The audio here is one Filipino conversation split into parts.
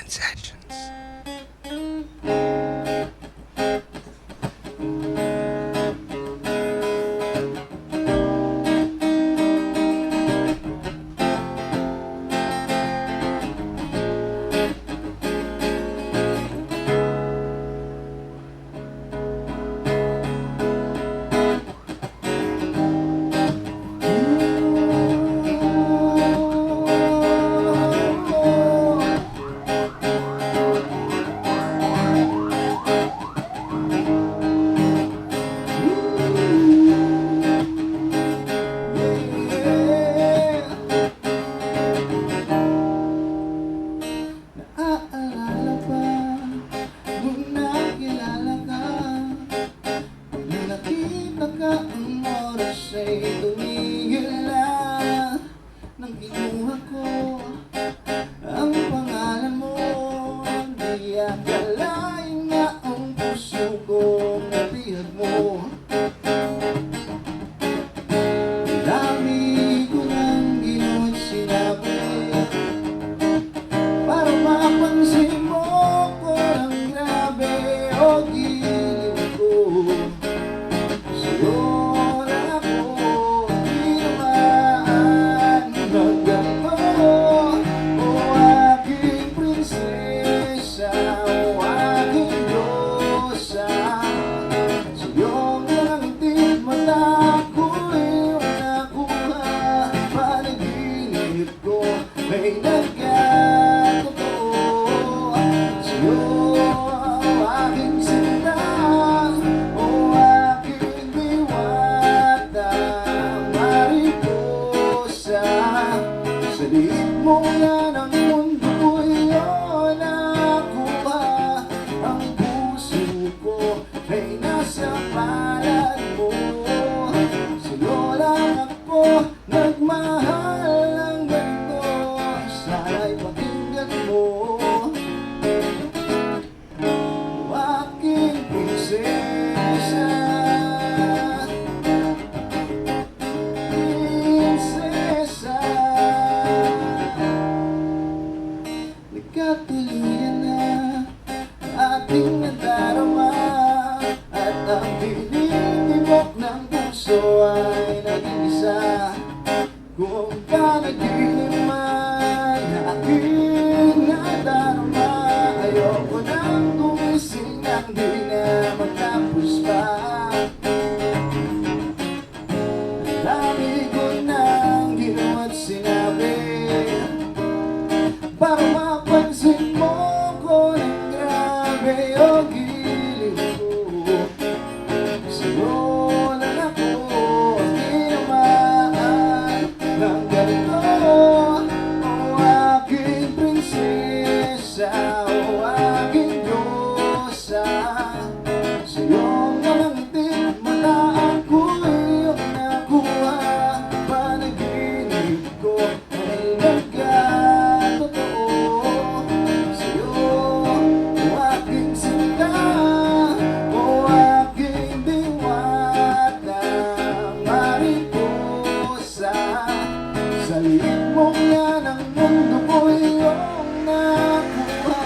Sessions. Naaalala pa nung nakilala ka, nung nakita ka ang oras ay tumigil na. Nang kinuha ko ang pangalan mo, di akalain na ang puso kong nabihag mo. Dami ko nang ginawa't sinabi para mapansin mo ko ng grabe o giliw ko. Sa'yo na ako, di naman magano. O aking prinsesa, o aking diyosa, sa'yo lang din mata ko'y nakuha. Panaginip ko may sa liit mo yan ang mundo ko'y nakuha. Ang puso ko ay nasa palad mo. Sa'yo lang ako nagmahal ng ganito. Sana'y pakinggan mo, o aking prinsesa. Nagkatuluyan na ating nadarama, at ang tinitibok ng puso ay naging isa. Kung panaginip man aking nadarama, ayoko nang gumising nang di na matapos pa. Dami ko nang ginawa't sinabi para mapansin mo ko ng grabe o giliw ko. Sa'yo lang ako, di naman ng ganito. O aking prinsesa, o aking diyosa, sa'yo lang din mata ako'y nakuha. Panaginip ko ay sa liit mo yan ang mundo ko iyong nakuha.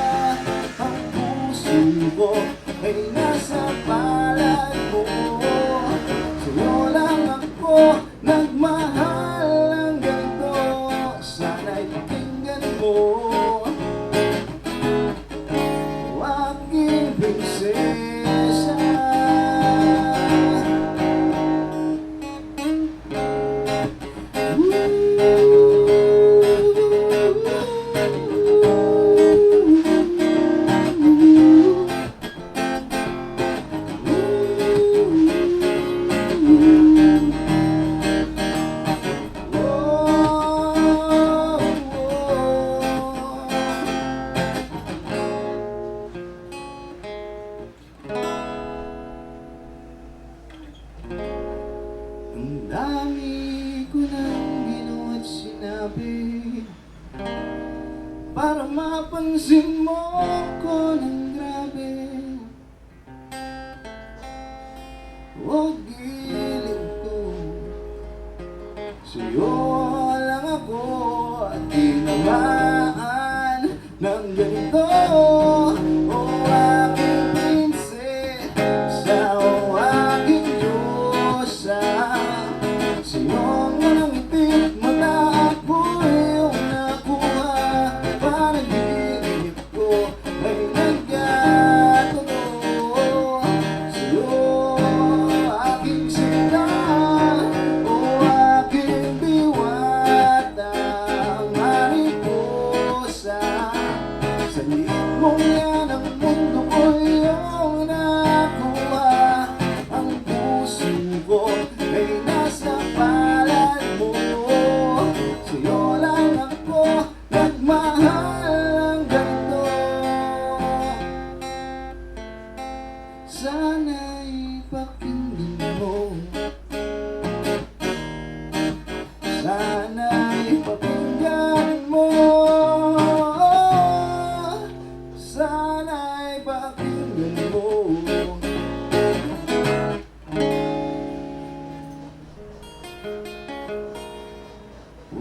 Ang puso ko ay nasa palad mo. Sa'yo lang ako nagmahal ng ganito. Sana'y pakinggan mo, o aking prinsesa. Ang dami ko nang ginawa't sinabi para mapansin mo ko ng grabe o giliw ko. Sa'yo lang ako at di naman ng ganito. ganito. O aking prinsesa, o aking Diyosa, siyong nanangipit mata ako'y iyong nakuha. Panaginip ko ay nagkatotoo sa'yo, aking sinta, o aking diwata, mariposa. Sa liit mong yan ang mundo ko iyong nakuha. Ang puso ko ay nasa palad mo. Sa'yo lang ako nagmahal ng ganito. Sana'y pakinggan mo, sana'y pakinggan mo, sana'y pakinggan mo. O